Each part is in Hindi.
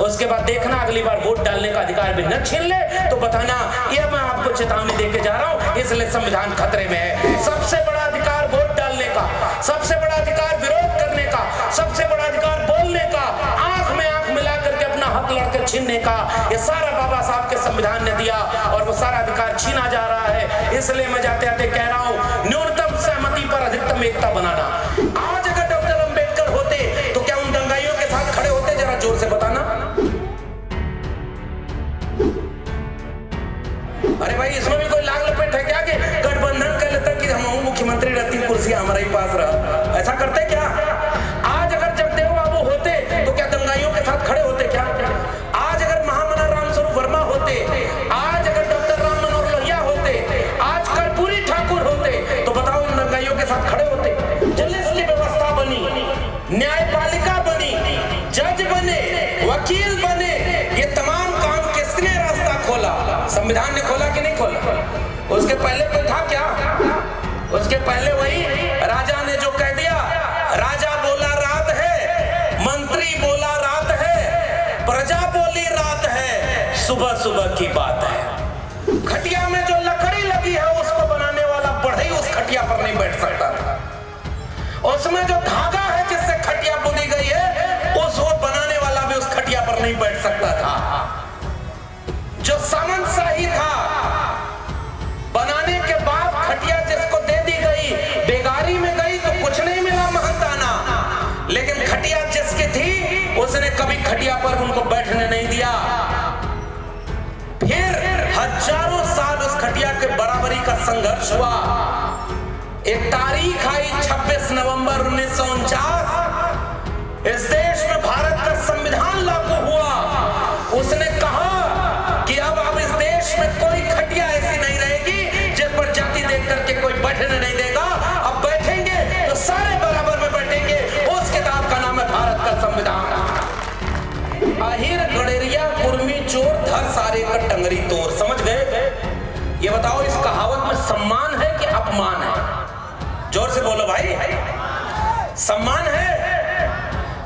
उसके बाद देखना अगली बार वोट डालने का अधिकार भी न छीन ले तो बताना ये मैं आपको चेतावनी देके जा रहा हूं, इसलिए संविधान खतरे में है। सबसे बड़ा अधिकार वोट डालने का, सबसे बड़ा अधिकार विरोध करने का, सबसे बड़ा अधिकार बोलने का, आंख में आंख मिला करके अपना हक लड़कर छीनने का, ये सारा बाबा साहब के संविधान ने दिया और वो सारा अधिकार छीना जा रहा है। इसलिए मैं जाते जाते कह रहा हूं, न्यूनतम सहमति पर अधिकतम एकता बनाना। आज अगर डॉक्टर अंबेडकर होते तो क्या उन दंगाइयों के साथ खड़े होते? जरा जोर से बताना। अरे भाई, इसमें भी कोई लाग लपेट है क्या कि गठबंधन कर लेता कि हम मुख्यमंत्री रहती, कुर्सी हमारे ही पास रहा? ऐसा करते क्या? आज अगर जगदेव बाबू होते तो क्या दंगाइयों के साथ खड़े होते क्या? आज अगर महामना रामस्वरूप वर्मा होते, आज अगर डॉक्टर राम मनोहर लोहिया होते, आज कर्पूरी ठाकुर होते तो बताओ इन दंगाइयों के साथ खड़े होते? पुलिस की व्यवस्था बनी, न्यायपालिका बनी, जज बने, वकील बने, ये तमाम काम किसने रास्ता खोला? संविधान ने खोला कि नहीं खोला? उसके पहले तो था क्या? उसके पहले वही राजा ने जो कह दिया, राजा बोला रात है, मंत्री बोला रात है, प्रजा बोली रात है, सुबह सुबह की बात है। खटिया में जो लकड़ी लगी है उसको बनाने वाला बढ़ई उस खटिया पर नहीं बैठ सकता था। उसमें जो धागा है जिससे खटिया बुनी गई है उसको बनाने वाला भी उस खटिया पर नहीं बैठ सकता था। जो सामंत शाही था, बनाने के बाद खटिया जिसको दे दी गई, बेगारी में गई तो कुछ नहीं मिला महंताना, लेकिन खटिया जिसकी थी उसने कभी खटिया पर उनको बैठने नहीं दिया। फिर हजारों साल उस खटिया के बराबरी का संघर्ष हुआ। एक तारीख आई 26 नवंबर 1949, इस देश में भारत का संविधान लागू हुआ। उसने कहा कि अब इस देश में कोई खटिया ऐसी नहीं रहेगी जिस पर जाति देख करके कोई बैठने नहीं देगा। अब बैठेंगे तो सारे बराबर में बैठेंगे। उस किताब का नाम है भारत का संविधान। आहिर गड़ेरिया कुर्मी चोर धर सारे का टंगरी तोड़। समझ गए? ये बताओ, इस कहावत में सम्मान है कि अपमान है? जोर से बोलो भाई। सम्मान है।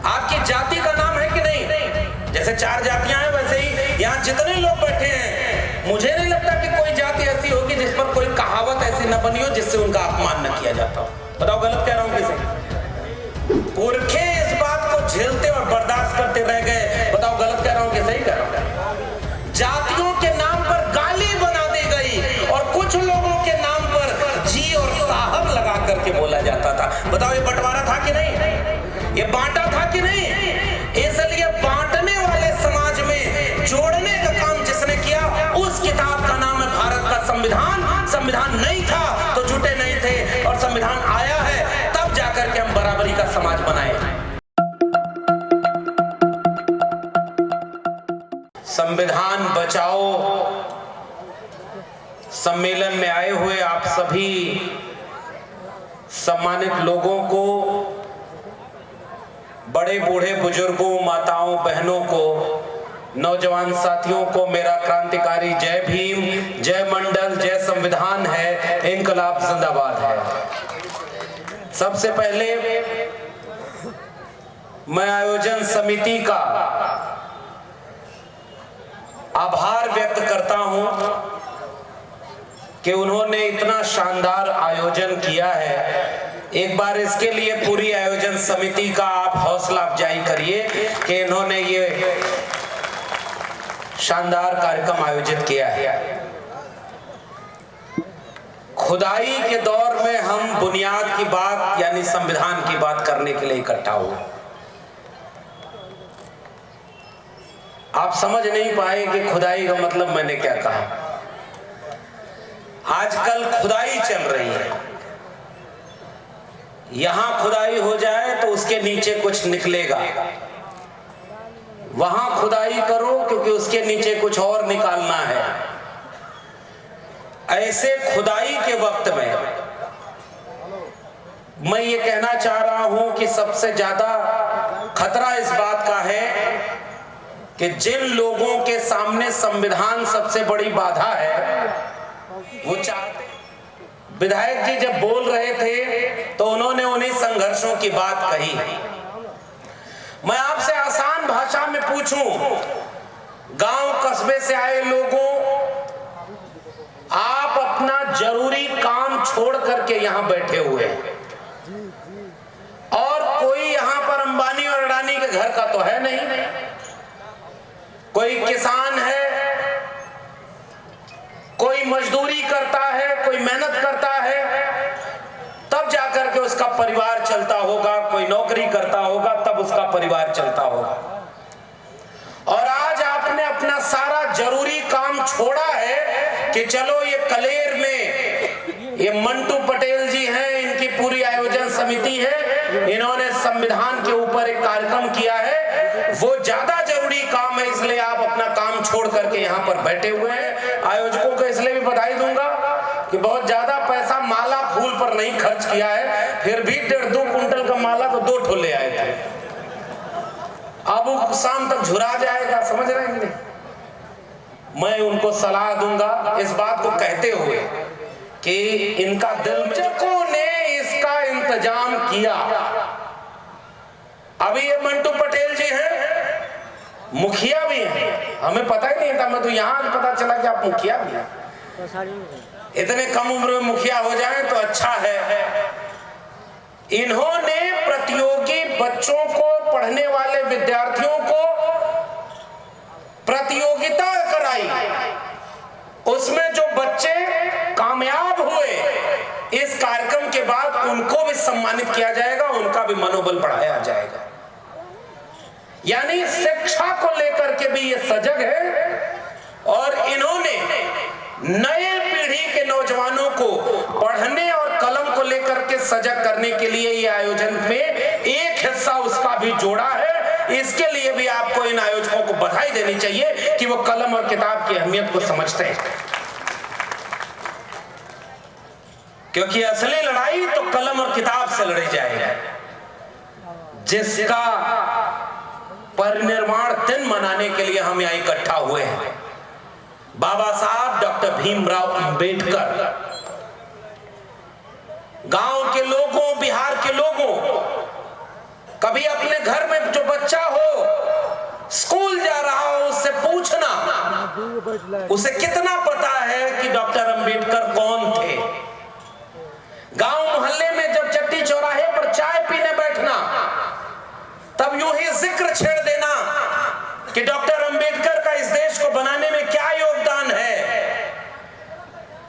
आपकी जाति का नाम है कि नहीं? जैसे 4 जातियां हैं वैसे ही यहाँ जितने लोग बैठे हैं, मुझे नहीं लगता कि कोई जाति ऐसी होगी जिस पर कोई कहावत ऐसी न बनी हो जिससे उनका अपमान न किया जाता हो। बताओ गलत कह रहा हूं किसे? पुरखे इस बात को झेलते और बर्दाश्त करते रह गए। बताओ गलत कह रहा हूं कि सही कह रहा हूं? जातियों के नाम पर गाली बना दी गई और कुछ लोगों के नाम पर जी और साहब लगा करके बोला जाता था। बताओ ये बंटवारा था कि नहीं? ये बांटा था कि नहीं? इसलिए बांटने वाले समाज में जोड़ने का काम जिसने किया उस किताब का नाम है भारत का संविधान। संविधान नहीं था तो जुटे नहीं थे, और संविधान आया है तब जाकर के हम बराबरी का समाज बनाए। संविधान बचाओ सम्मेलन में आए हुए आप सभी सम्मानित लोगों को, बड़े बूढ़े बुजुर्गों, माताओं, बहनों को, नौजवान साथियों को मेरा क्रांतिकारी जय भीम, जय मंडल, जय संविधान है, इनकलाब जिंदाबाद है। सबसे पहले मैं आयोजन समिति का आभार व्यक्त करता हूं कि उन्होंने इतना शानदार आयोजन किया है। एक बार इसके लिए पूरी आयोजन समिति का आप हौसला अफजाई करिए कि इन्होंने ये शानदार कार्यक्रम आयोजित किया है। खुदाई के दौर में हम बुनियाद की बात यानी संविधान की बात करने के लिए इकट्ठा हुए। आप समझ नहीं पाए कि खुदाई का मतलब मैंने क्या कहा। आजकल खुदाई चल रही है, यहां खुदाई हो जाए तो उसके नीचे कुछ निकलेगा, वहां खुदाई करो क्योंकि उसके नीचे कुछ और निकालना है। ऐसे खुदाई के वक्त में मैं ये कहना चाह रहा हूं कि सबसे ज्यादा खतरा इस बात का है कि जिन लोगों के सामने संविधान सबसे बड़ी बाधा है, वो चाहते, विधायक जी जब बोल रहे थे तो उन्होंने उन्हीं संघर्षों की बात कही। मैं आपसे आसान भाषा में पूछ पूछूं, गांव कस्बे से आए लोगों, आप अपना जरूरी काम छोड़ करके यहां बैठे हुए हैं और कोई यहां पर अंबानी और अडानी के घर का तो है नहीं, कोई किसान है, कोई मजदूरी करता है, कोई मेहनत करता है, तब जाकर के उसका परिवार चलता होगा, कोई नौकरी करता होगा तब उसका परिवार चलता होगा। और आज आपने अपना सारा जरूरी काम छोड़ा है कि चलो ये कलेर में ये मंटू पटेल जी हैं, इनकी पूरी आयोजन समिति है, इन्होंने संविधान के ऊपर एक कार्यक्रम किया है, वो ज्यादा जरूरी काम है, इसलिए आप अपना काम छोड़ करके यहाँ पर बैठे हुए हैं। आयोजकों को इसलिए भी बधाई दूंगा कि बहुत ज्यादा पैसा माला फूल पर नहीं खर्च किया है, फिर भी 1.5-2 कुंटल का माला तो 2 ठो ले आए थे। अब वो शाम तक झुरा जाएगा, समझ रहे हैं? मैं उनको सलाह दूंगा इस बात को कहते हुए कि इनका दिल में ने इसका इंतजाम किया। अभी ये मंटू पटेल जी हैं, मुखिया भी हैं, हमें पता ही नहीं था, मैं तो यहाँ पता चला कि आप मुखिया भी हैं। इतने कम उम्र में मुखिया हो जाए तो अच्छा है। इन्होंने प्रतियोगी बच्चों को, पढ़ने वाले विद्यार्थियों को प्रतियोगिता कराई, उसमें जो बच्चे कामयाब हुए, इस कार्यक्रम के बाद उनको भी सम्मानित किया जाएगा, उनका भी मनोबल बढ़ाया जाएगा। यानी शिक्षा को लेकर के भी ये सजग है और इन्होंने नए पीढ़ी के नौजवानों को पढ़ने और कलम को लेकर के सजग करने के लिए ये आयोजन में एक हिस्सा उसका भी जोड़ा है। इसके लिए भी आपको इन आयोजकों को बधाई देनी चाहिए कि वो कलम और किताब की अहमियत को समझते हैं, क्योंकि असली लड़ाई तो कलम और किताब से लड़ी जाएगी, जिसका परिनिर्वाण दिन मनाने के लिए हम यहाँ इकट्ठा हुए हैं। बाबा साहब डॉक्टर भीमराव अंबेडकर। गांव के लोगों, बिहार के लोगों, कभी अपने घर में जो बच्चा हो, स्कूल जा रहा हो, उससे पूछना उसे कितना पता है कि डॉक्टर अंबेडकर कौन थे। गांव मोहल्ले में जब चट्टी चौराहे पर चाय पीने बैठना, तब यूं ही जिक्र छेड़ देना कि डॉक्टर अंबेडकर का इस देश को बनाने में क्या योगदान है।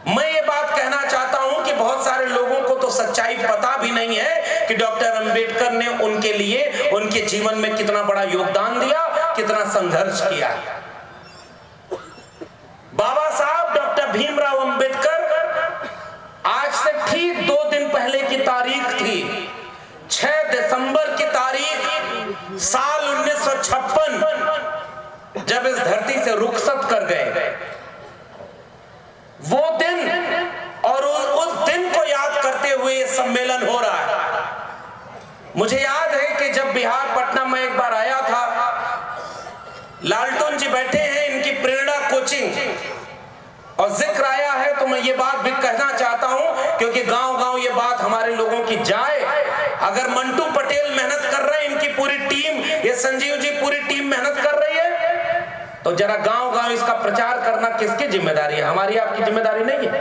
मैं ये बात कहना चाहता हूं कि बहुत सारे लोगों को तो सच्चाई पता भी नहीं है कि डॉक्टर अंबेडकर ने उनके लिए, उनके जीवन में कितना बड़ा योगदान दिया, कितना संघर्ष किया। बाबा साहब डॉक्टर भीमराव अंबेडकर, आज से ठीक 2 दिन पहले की तारीख थी, 6 दिसंबर की तारीख, साल 1956, जब इस धरती से रुखसत कर गए। वो दिन और उस दिन को याद करते हुए ये सम्मेलन हो रहा है। मुझे याद है कि जब बिहार पटना में एक बार आया था, लालटन जी बैठे हैं, इनकी प्रेरणा कोचिंग और जिक्र आया है, तो मैं ये बात भी कहना चाहता हूं क्योंकि गांव-गांव ये बात हमारे लोगों की जाए। अगर मंटू पटेल मेहनत कर रहे हैं, इनकी पूरी टीम, ये संजीव जी पूरी टीम मेहनत कर रही है, तो जरा गांव-गांव इसका प्रचार करना किसकी जिम्मेदारी है? हमारी, आपकी जिम्मेदारी नहीं है।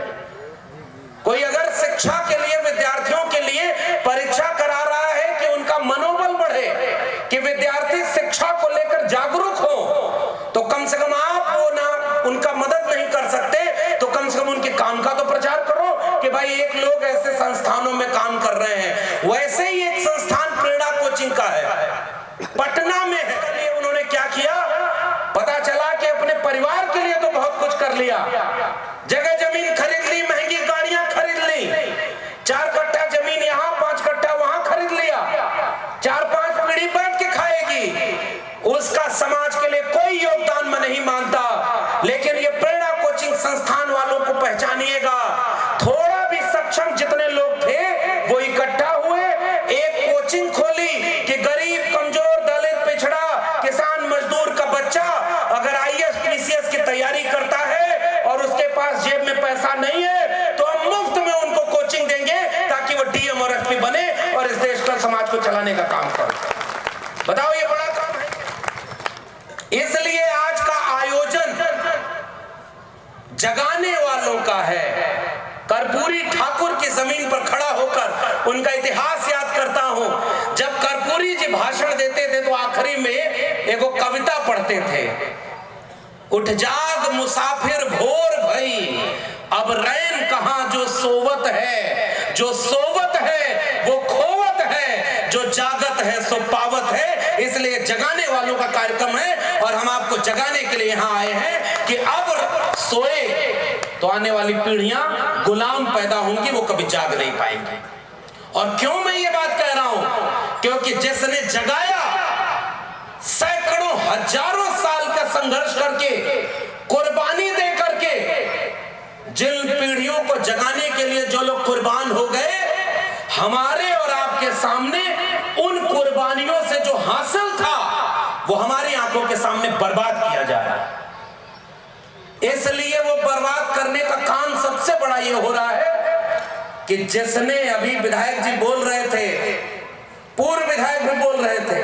कोई अगर शिक्षा के लिए, विद्यार्थियों के लिए परीक्षा करा रहा है कि उनका मनोबल बढ़े, कि विद्यार्थी शिक्षा को लेकर जागरूक हो, तो कम से कम आप वो ना उनका मदद नहीं कर सकते तो कम से कम उनके काम का तो प्रचार करो कि भाई एक लोग ऐसे संस्थानों में काम कर रहे हैं। वैसे ही एक संस्थान प्रेरणा कोचिंग का है, पटना में है। उन्होंने क्या किया, पता चला कि अपने परिवार के लिए तो बहुत कुछ कर लिया, जगह जमीन खरीद ली, महंगी गाड़ियां खरीद ली, 4 कट्ठा जमीन यहाँ, 5 कट्ठा वहां खरीद लिया, 4-5 पीढ़ी बैठ के खाएगी। उसका समाज के लिए कोई योगदान मैं नहीं मानता, लेकिन ये प्रेरणा कोचिंग संस्थान वालों को पहचानिएगा। थोड़ा भी सक्षम जितने लोग थे वो इकट्ठा हुए, एक कोचिंग खोली कि गरीब, कमजोर, दलित, पिछड़ा, किसान, मजदूर का बच्चा अगर IAS PCS की तैयारी करता है और उसके पास जेब में पैसा नहीं है, तो हम मुफ्त में उनको कोचिंग देंगे ताकि वो DM और SP बने और इस देश का, समाज को चलाने का काम करे। बताओ, ये बड़ा काम है। होता है। कर्पूरी ठाकुर की जमीन पर खड़ा होकर उनका इतिहास याद करता हूं। जब कर्पूरी जी भाषण देते थे तो आखिरी में एगो कविता पढ़ते थे, उठ जाग मुसाफिर भोर भई, अब रैन कहां जो सोवत है, जो सोवत है वो खोवत है, जो जागत है सो पावत है। इसलिए जगाने वालों का कार्यक्रम है और हम आपको जगाने के लिए यहां आए हैं कि अब सोए तो आने वाली पीढ़ियां गुलाम पैदा होंगी, वो कभी जाग नहीं पाएंगी। और क्यों मैं ये बात कह रहा हूं? क्योंकि जिसने जगाया, सैकड़ों हजारों साल का संघर्ष करके, कुर्बानी दे करके, जिन पीढ़ियों को जगाने के लिए जो लोग कुर्बान हो गए, हमारे और आपके सामने उन कुर्बानियों से जो हासिल था वो हमारी आंखों के सामने बर्बाद किया जा रहा है। इसलिए वो बर्बाद करने का काम सबसे बड़ा ये हो रहा है कि जिसने, अभी विधायक जी बोल रहे थे, पूर्व विधायक भी बोल रहे थे,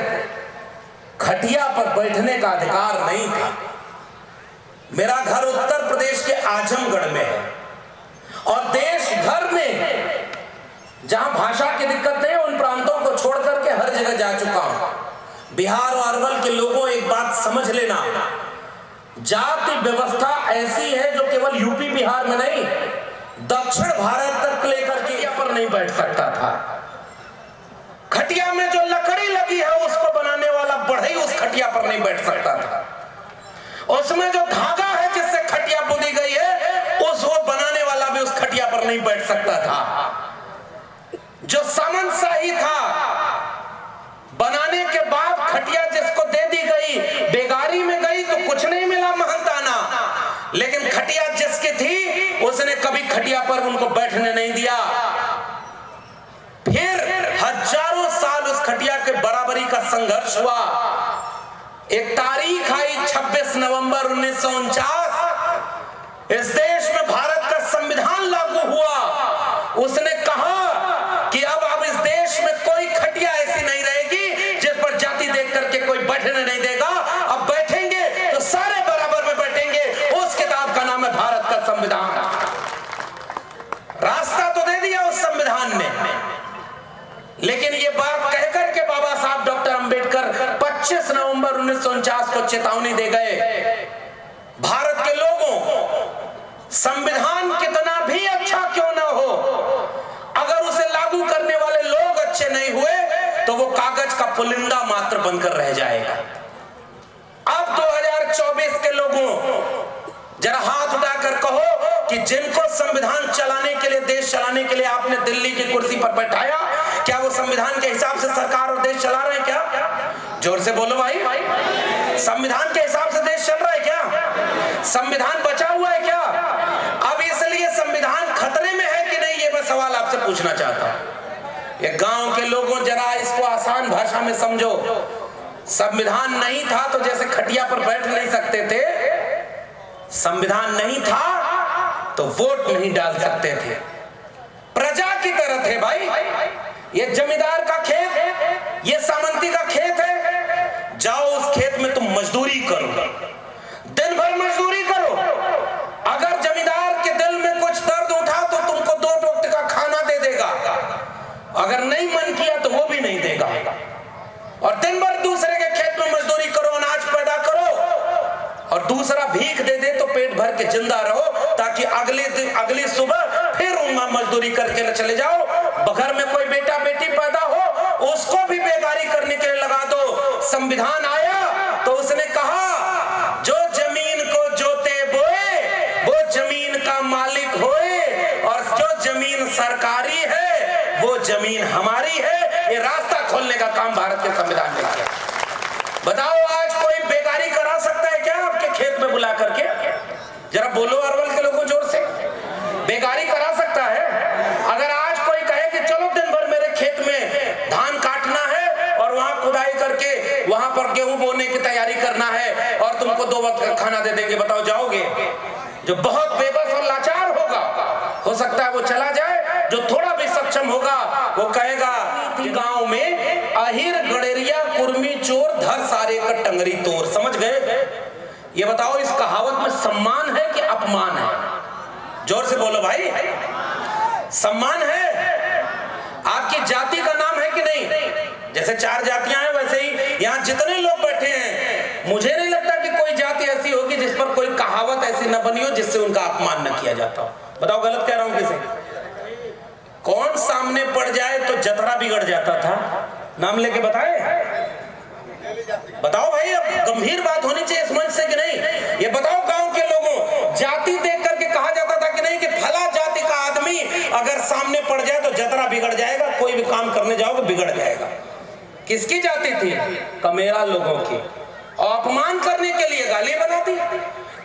खटिया पर बैठने का अधिकार नहीं था। मेरा घर उत्तर प्रदेश के आजमगढ़ में है और देश भर में जहां भाषा की दिक्कत नहीं है उन प्रांतों को छोड़ करके हर जगह जा चुका हूं। बिहार और अरवल के लोगों, एक बात समझ लेना, जाति व्यवस्था ऐसी है जो केवल यूपी बिहार में नहीं, दक्षिण भारत तक लेकर के यहाँ पर नहीं बैठ सकता था। खटिया में जो लकड़ी लगी है उसको बनाने वाला बढ़ई उस खटिया पर नहीं बैठ सकता था। उसमें जो धागा है जिससे खटिया बुनी गई है उस वो बनाने वाला भी उस खटिया पर नहीं बैठ सकता था। जो सामन शाही था, बनाने के बाद खटिया जिसको दे दी गई, बेगारी में गई तो कुछ नहीं मिला महंताना, लेकिन खटिया जिसकी थी उसने कभी खटिया पर उनको बैठने नहीं दिया। फिर हजारों साल उस खटिया के बराबरी का संघर्ष हुआ। एक तारीख आई 26 नवंबर 1949, इस देश में भारत का संविधान लागू हुआ। उसने कहा कि अब इस देश में कोई खटिया ऐसी नहीं रहेगी जिस पर जाति देख करके कोई बैठने नहीं देगा। अब बैठेंगे तो सारे बराबर में बैठेंगे। उस किताब का नाम है भारत का संविधान। रास्ता तो दे दिया उस संविधान ने, लेकिन ये बात कहकर के बाबा साहब डॉक्टर अंबेडकर 25 नवंबर 1949 को चेतावनी दे गए, भारत के लोगों, संविधान कितना भी अच्छा क्यों ना हो, अगर उसे लागू करने वाले लोग अच्छे नहीं हुए तो वो कागज का पुलिंदा मात्र बनकर रह जाएगा। अब 2024 के लोगों, जरा हाथ उठाकर कहो कि जिनको संविधान चलाने के लिए, देश चलाने के लिए आपने दिल्ली की कुर्सी पर बैठाया, क्या वो संविधान के हिसाब से सरकार और देश चला रहे हैं क्या? जोर से बोलो भाई, संविधान के हिसाब से देश चल रहा है क्या? संविधान बचा हुआ है क्या? अब इसलिए संविधान खतरे में है कि नहीं, ये मैं सवाल आपसे पूछना चाहता हूं। ये गांव के लोगों, जरा इसको आसान भाषा में समझो। संविधान नहीं था तो जैसे खटिया पर बैठ नहीं सकते थे, संविधान नहीं था तो वोट नहीं डाल सकते थे। प्रजा की तरह थे भाई। ये जमींदार का खेत, ये सामंती का खेत है, जाओ उस खेत में तुम मजदूरी करो, दिन भर मजदूरी करो। अगर जमींदार के दिल में कुछ दर्द उठा तो तुमको 2 वक्त का खाना दे देगा, अगर नहीं मन किया तो वो भी नहीं देगा। और दिन भर दूसरे के खेत में मजदूरी करो, अनाज पैदा करो, और दूसरा भीख दे दे तो पेट भर के जिंदा रहो, ताकि अगली सुबह फिर मजदूरी करके न चले जाओ। घर में कोई बेटा बेटी पैदा हो उसको भी बेगारी करने के लिए लगा दो। संविधान आया तो उसने कहा जो जमीन को जोते बोए वो जमीन का मालिक होए, और जो जमीन सरकारी है वो जमीन हमारी है। ये रास्ता खोलने का काम भारत के संविधान ने किया। बताओ आज कोई बेगारी करा सकता है क्या आपके खेत में बुला करके? जरा बोलो अरवल के लोगों जोर से, बेगारी करा सकता है? अगर आज कोई कहे कि चलो दिन भर मेरे खेत में धान काटना है और वहां खुदाई करके वहां पर गेहूं बोने की तैयारी करना है और तुमको 2 वक्त का खाना दे देंगे, बताओ जाओगे? जो बहुत बेबस और लाचार होगा, हो सकता है वो चला जाए। जो थोड़ा भी सक्षम होगा वो कहेगा कि गांव में अहिर गड़ेरिया कुर्मी चोर धर सारे का टंगरी तोर। समझ गए? ये बताओ इस कहावत में सम्मान है कि अपमान है? जोर से बोलो भाई, सम्मान है। आपकी जाति का नाम है कि नहीं? जैसे 4 जातियां हैं वैसे ही यहाँ जितने लोग बैठे हैं, मुझे नहीं लगता कि कोई जाति ऐसी होगी जिस पर कोई कहावत ऐसी न बनी हो जिससे उनका अपमान न किया जाता हो। बताओ गलत कह रहा हूं किसे? कौन सामने पड़ जाए तो जतरा बिगड़ जाता था, नाम लेके बताए? बताओ भाई, अब गंभीर बात होनी चाहिए इस मंच से कि नहीं? ये बताओ गांव के लोगों, जाति देख करके कहा जाता था कि नहीं कि फला जाति का आदमी अगर सामने पड़ जाए तो जतरा बिगड़ जाएगा, कोई भी काम करने जाओगे बिगड़ जाएगा। किसकी जाति थी? कमेरा लोगों की। और अपमान करने के लिए गाली बनाती।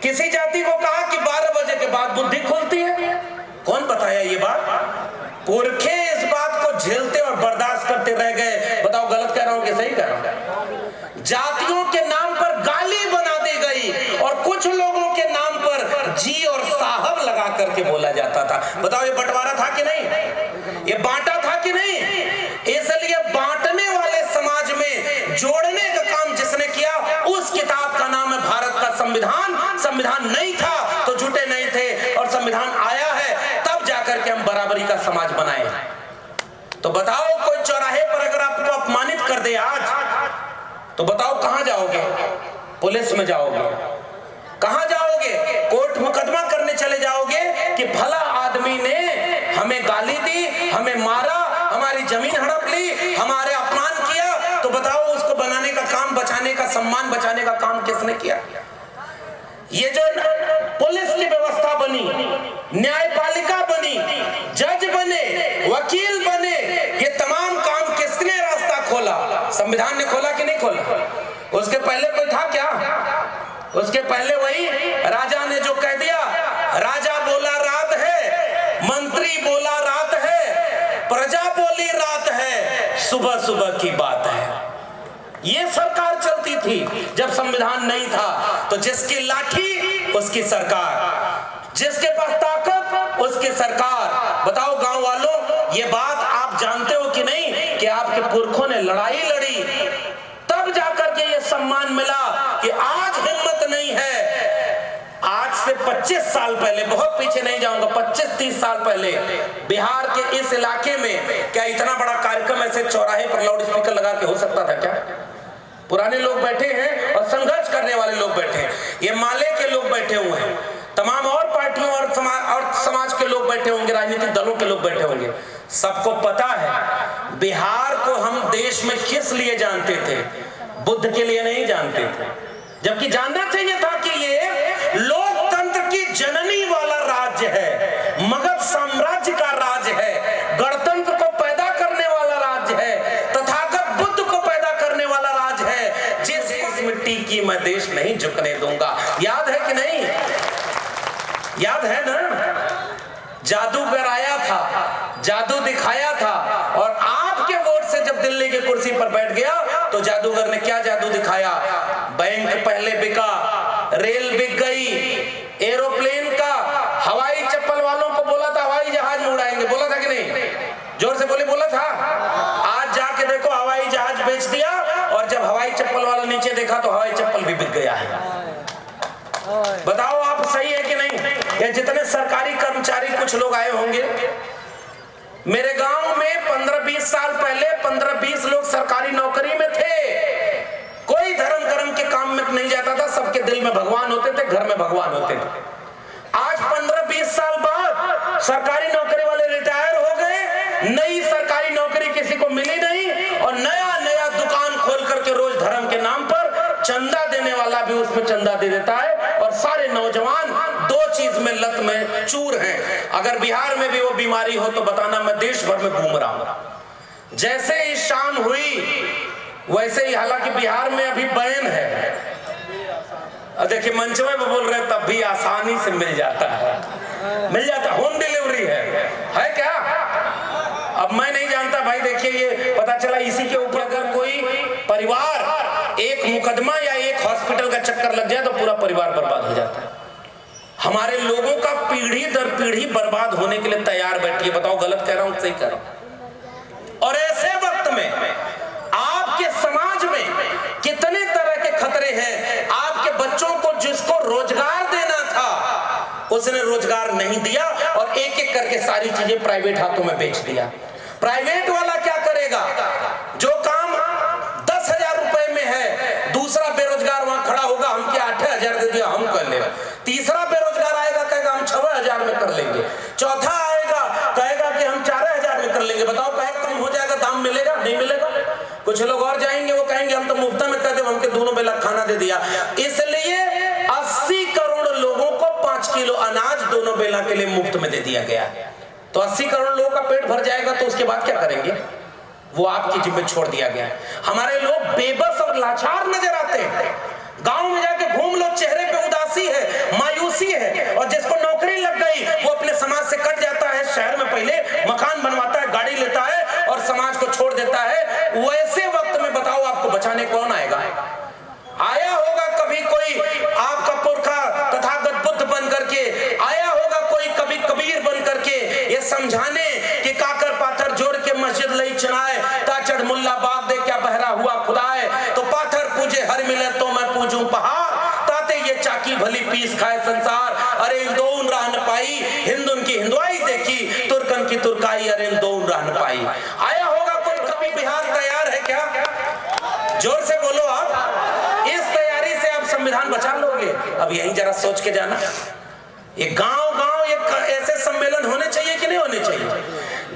किसी जाति को कहा कि 12 बजे के बाद बुद्धि खुलती है। कौन बताया ये बात? पुरखे इस बात को झेलते और बर्दाश्त करते रह गए। बताओ गलत कह रहा हूं कि सही कह रहा हूं? जातियों के नाम पर गाली बना दी गई और कुछ लोगों के नाम पर जी और साहब लगा करके बोला जाता था। बताओ ये बंटवारा था कि नहीं? ये बांटा था कि नहीं? इसलिए बांटने वाले समाज में जोड़ने का काम जिसने किया, उस किताब का नाम है भारत का संविधान। संविधान नहीं था तो जुटे नहीं थे, और संविधान आया है तब जाकर के हम बराबरी का समाज बनाए। तो बताओ, कोई चौराहे पर अगर आपको अपमानित कर दे आज, तो बताओ कहां जाओगे? पुलिस में जाओगे? कहां जाओगे? कोर्ट मुकदमा करने चले जाओगे कि फला आदमी ने हमें गाली दी, हमें मारा, हमारी जमीन हड़प ली, हमारे अपमान किया। तो बताओ, उसको बनाने का काम, बचाने का, सम्मान बचाने का काम किसने किया? ये जो पुलिस की व्यवस्था बनी, न्यायपालिका बनी, जज बने, वकील बने, ये तमाम काम किसने रास्ता खोला? संविधान ने खोला कि नहीं खोला? उसके पहले कोई था क्या? उसके पहले वही राजा ने जो कह दिया, राजा बोला रात है, मंत्री बोला रात है, प्रजा बोली रात है, सुबह सुबह की बात है। ये सरकार चलती थी जब संविधान नहीं था। तो जिसकी लाठी उसकी सरकार, जिसके पास ताकत उसकी सरकार। बताओ गांव वालों, ये बात आप जानते हो कि नहीं कि आपके पुरखों ने लड़ाई लड़ी, तब जाकर के ये सम्मान मिला कि आज हिम्मत नहीं है। आज से 25 साल पहले, बहुत पीछे नहीं जाऊंगा, 25-30 साल पहले बिहार के इस इलाके में क्या इतना बड़ा कार्यक्रम ऐसे चौराहे पर लाउड स्पीकर लगा के हो सकता था क्या? पुराने लोग बैठे हैं और संघर्ष करने वाले लोग बैठे हैं, ये माले के लोग बैठे हुए हैं, तमाम और पार्टियों और समाज के लोग बैठे होंगे, राजनीतिक दलों के लोग बैठे होंगे। सबको पता है बिहार को हम देश में किस लिए जानते थे? बुद्ध के लिए नहीं जानते थे, जबकि जानना चाहिए था कि ये लोकतंत्र की जननी वाला राज्य है, मगध साम्राज्य का राज्य है, गणतंत्र को पैदा करने वाला राज्य है, तथागत बुद्ध को पैदा करने वाला राज्य है, जिस मिट्टी की मैं देश नहीं झुकने दूंगा। याद है कि नहीं? याद है ना? जादूगर आया था, जादू दिखाया था, और आपके वोट से जब दिल्ली की कुर्सी पर बैठ गया तो जादूगर ने क्या जादू दिखाया? बैंक पहले बिका, रेल बिक गई, एरोप्लेन का, हवाई चप्पल वालों को बोला था हवाई जहाज में उड़ाएंगे, बोला था कि नहीं? जोर से बोले, बोला था। आज जाके देखो हवाई जहाज बेच दिया, और जब हवाई चप्पल वाला नीचे देखा तो हवाई चप्पल भी बिक गया है। बताओ आप, सही है कि नहीं? ये जितने सरकारी कर्मचारी, कुछ लोग आए होंगे मेरे गांव में 15-20 साल पहले, 15-20 लोग सरकारी नौकरी में थे, कोई धर्म कर्म के काम में नहीं जाता था, सबके दिल में भगवान होते थे, घर में भगवान होते थे। आज 15-20 साल बाद सरकारी नौकरी वाले रिटायर हो गए, नई सरकारी नौकरी किसी को मिली नहीं, और नया नया दुकान खोल करके रोज धर्म के नाम पर चंदा देने वाला भी उसमें चंदा दे देता है, और सारे नौजवान दो चीज में लत में चूर हैं। अगर बिहार में भी वो बीमारी हो तो बताना, मैं देश भर में घूम रहा हूं। जैसे ही शाम हुई वैसे ही, हालांकि बिहार में अभी बैन है, देखिए मंच में बोल रहे तब भी आसानी से मिल जाता है, मिल जाता, होम डिलीवरी है क्या? अब मैं नहीं जानता भाई, देखिए ये पता चला इसी के ऊपर अगर कोई परिवार एक मुकदमा या एक हॉस्पिटल का चक्कर लग जाए तो पूरा परिवार बर्बाद हो जाता है। हमारे लोगों का पीढ़ी दर पीढ़ी बर्बाद होने के लिए तैयार बैठी है। बताओ गलत कह रहा हूं सही कह रहा हूं? और ऐसे वक्त में आपके समाज में कितने तरह के खतरे हैं। आपके बच्चों को जिसको रोजगार देना था, उस उसने रोजगार नहीं दिया और एक एक करके सारी चीजें प्राइवेट हाथों में बेच दिया। प्राइवेट वाला क्या करेगा? जो काम 10,000 रुपए में है, दूसरा बेरोजगार वहां खड़ा होगा, हम क्या 8,000 दे दिया, हम कर लेगा। तीसरा बेरोजगार आएगा, कहेगा हम 6,000 में कर लेंगे। चौथा आएगा, कहेगा कि हम 4,000 में कर लेंगे। बताओ, पैक कम हो जाएगा, दाम मिलेगा नहीं मिलेगा? कुछ लोग और जाएंगे, वो कहेंगे हम तो मुफ्त में कर दे, हमके दोनों बेला खाना दे दिया। इसलिए 80 करोड़ लोगों को 5 किलो अनाज दोनों बेला के लिए मुफ्त में दे दिया गया। तो 80 करोड़ लोगों का पेट भर जाएगा तो उसके बाद क्या करेंगे? वो आपकी जिम्मे छोड़ दिया गया। हमारे लोग बेबस और लाचार नजर आते हैं। गांव में जाके घूम लो, चेहरे पे उदासी है, मायूसी है। और जिसको नौकरी लग गई वो अपने समाज से कट जाता है, शहर में पहले मकान बनवाता है, गाड़ी लेता है और समाज को छोड़ देता है। वैसे वक्त में बताओ आपको बचाने कौन आएगा? आया होगा कभी कोई आपका पुरखा तथागत बुद्ध बन करके, आया होगा कोई कभी कबीर बन करके ये समझाने कि काकर पाथर जोड़ के मस्जिद लई चनाए, ताचड़ मुल्ला बाग दे क्या बहरा हुआ खुदाए। तो पाथर पूजे हर मिले तो मैं पूजूं पहाड़, ताते ये चाकी भली पीस खाए संसार। अरे दोन राह न पाई, हिंदुन की हिंदुआई देखी, तुर्कन की तुर्काई, अरे दोन राह न पाई। आया होगा कोई कभी बिहार तैयार है क्या? जोर से बोलो आप। इस तैयारी से आप संविधान बचा लोगे? अब यही जरा सोच के जाना। ये गांव-गांव एक ऐसे सम्मेलन होने चाहिए कि नहीं होने चाहिए?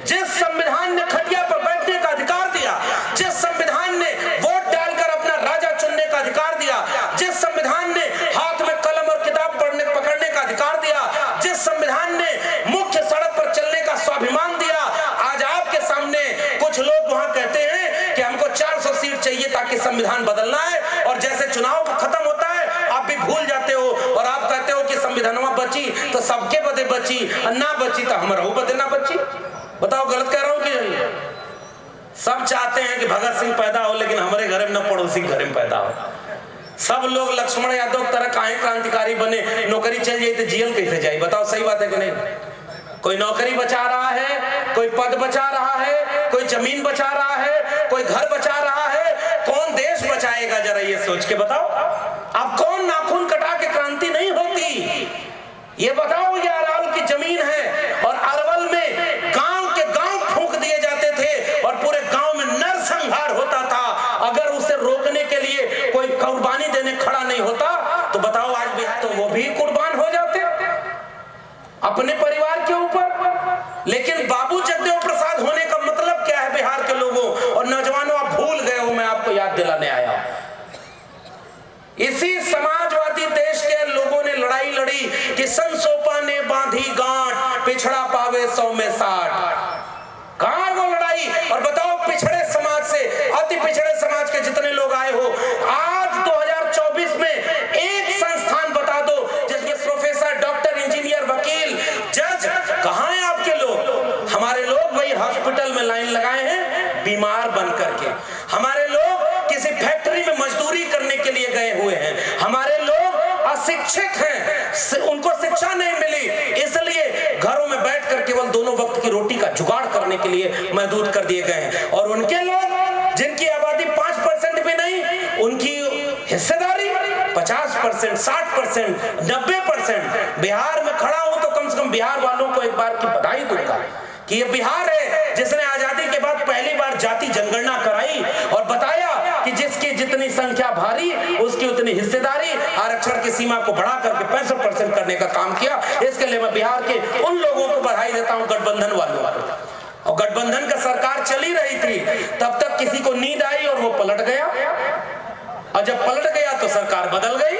जिस संविधान ने खटिया पर बैठने का अधिकार दिया, जिस संविधान ने वोट डालकर अपना राजा चुनने का अधिकार दिया, जिस संविधान ने हाथ में कलम और किताब पकड़ने का अधिकार दिया, जिस संविधान ने मुख्य सड़क पर चलने का स्वाभिमान दिया, आज आपके सामने कुछ लोग वहां कहते हैं कि हमको 400 सीट चाहिए ताकि संविधान बदलना है। और जैसे चुनाव खत्म होता है आप भी भूल जाते हो और आप कहते हो कि संविधानवा बची तो सबके बदे बची, ना बची तो हमारा बदे ना बची। बताओ गलत कह रहा हूं कि नहीं? सब चाहते हैं कि भगत सिंह पैदा हो, लेकिन हमारे घर में न पड़ोसी घर में पैदा हो। सब लोग लक्ष्मण यादव तरह काहे क्रांतिकारी बने, नौकरी चल जाए तो जीएल कैसे जाए? बताओ सही बात है कि नहीं? कोई नौकरी बचा रहा है, कोई पद बचा रहा है, कोई जमीन बचा रहा है, कोई घर बचा रहा है। कौन देश बचाएगा? जरा ये सोच के बताओ। अब कौन नाखून कटा के क्रांति नहीं होती? ये बताओ। ये अरावल की जमीन है और अरवल में गांव के गांव फूंक दिए जाते थे और पूरे गांव में नरसंहार होता था। अगर उसे रोकने के लिए कोई कुर्बानी देने खड़ा नहीं होता तो बताओ आज भी तो वो भी कुर्बान हो जाते अपने परिवार के ऊपर। लेकिन बाबू जगदेव प्रसाद होने का मतलब क्या है बिहार के लोगों और नौजवानों? आप भूल गए हो, मैं आपको याद दिलाने आया। इसी समाजवादी देश के लोगों ने लड़ाई लड़ी कि संसोपा ने बांधी गांठ, पिछड़ा पावे 100 में 60। कहां वो लड़ाई? और बताओ पिछड़े समाज से, अति पिछड़े समाज के जितने लोग आए हो, आज 2024 में एक संस्थान बता दो जिसमें प्रोफेसर, डॉक्टर, इंजीनियर, वकील, जज, कहां हैं आपके लोग? हमारे लोग वही हॉस्पिटल में लाइन लगाए हैं बीमार बन करके। हमारे लोग किसी फैक्ट्री में मजदूरी करने के लिए गए हुए हैं। हमारे लोग अशिक्षित हैं, उनको शिक्षा नहीं मिली, इसलिए घरों में बैठकर केवल दोनों वक्त की रोटी का जुगाड़ करने के लिए महदूद कर दिए गए हैं। और उनके लोग जिनकी आबादी 5% भी नहीं, उनकी हिस्सेदारी 50%, 60%, 90%। बिहार में खड़ा हूं तो कम से कम बिहार वालों को एक बार की बधाई दूंगा कि ये बिहार है जिसने आजादी के बाद पहली बार जाति जनगणना कराई और बताया कि जिसकी जितनी संख्या भारी उसकी उतनी हिस्सेदारी, आरक्षण की सीमा को बढ़ा करके 65% करने का काम किया। इसके लिए मैं बिहार के उन लोगों को बधाई देता हूं, गठबंधन वालों। और गठबंधन का सरकार चली रही थी तब तक किसी को नींद आई और वो पलट गया, और जब पलट गया तो सरकार बदल गई।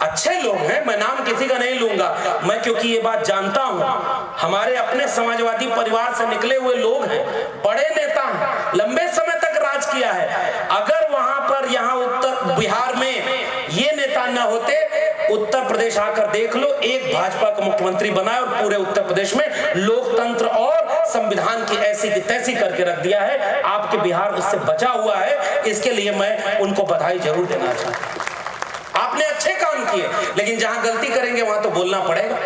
अच्छे लोग हैं, मैं नाम किसी का नहीं लूंगा, मैं क्योंकि ये बात जानता हूं, हमारे अपने समाजवादी परिवार से निकले हुए लोग हैं, बड़े नेता हैं, लंबे समय तक राज किया है। अगर वहां पर यहाँ उत्तर बिहार में ये नेता न होते, उत्तर प्रदेश आकर देख लो, एक भाजपा का मुख्यमंत्री बना है और पूरे उत्तर प्रदेश में लोकतंत्र और संविधान की ऐसी की तैसी करके रख दिया है। आपके बिहार उससे बचा हुआ है, इसके लिए मैं उनको बधाई जरूर देना चाहता हूं। आपने अच्छे काम किए, लेकिन जहां गलती करेंगे वहां तो बोलना पड़ेगा।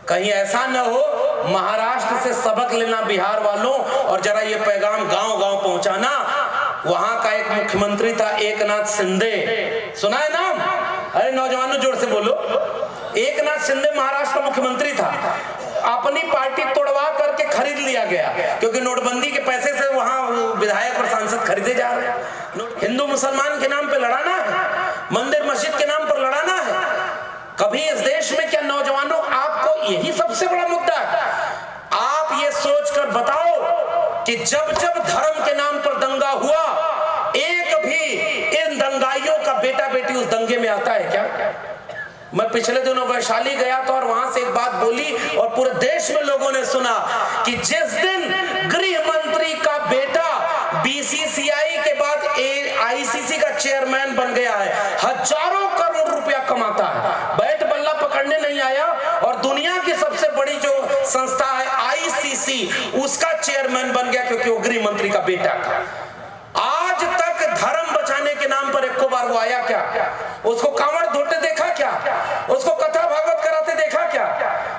कहीं ऐसा न हो महाराष्ट्र से सबक लेना बिहार वालों और जरा ये पैगाम गांव-गांव पहुंचाना। वहां का एक मुख्यमंत्री था एकनाथ शिंदे, सुना है नाम? अरे नौजवानों जोर से बोलो। एकनाथ शिंदे महाराष्ट्र का मुख्यमंत्री था, अपनी पार्टी तोड़वा करके खरीद लिया गया, क्योंकि नोटबंदी के पैसे से वहां विधायक और सांसद खरीदे जा रहे हैं। हिंदू मुसलमान के नाम पे लड़ाना है, मंदिर मस्जिद के नाम पर लड़ाना है। कभी इस देश में क्या नौजवानों आपको यही सबसे बड़ा मुद्दा है? आप ये सोचकर बताओ कि जब जब धर्म के नाम पर दंगा हुआ, एक भी इन दंगाइयों का बेटा बेटी उस दंगे में आता है क्या? मैं पिछले दिनों वैशाली गया था और वहां से एक बात बोली और पूरे देश में लोगों ने सुना कि जिस दिन गृह मंत्री का बेटा बीसीसीआई के बाद आईसीसी का चेयरमैन बन गया है, हजारों करोड़ रुपया कमाता है, बैट बल्ला पकड़ने नहीं आया और दुनिया की सबसे बड़ी जो संस्था है आईसीसी, उसका चेयरमैन बन गया क्योंकि वो गृह मंत्री का बेटा था। आज तक धर्म बचाने के नाम पर एक बार वो आया क्या? उसको कांवड़ धोते देखा क्या? उसको कथा भागवत कराते देखा क्या?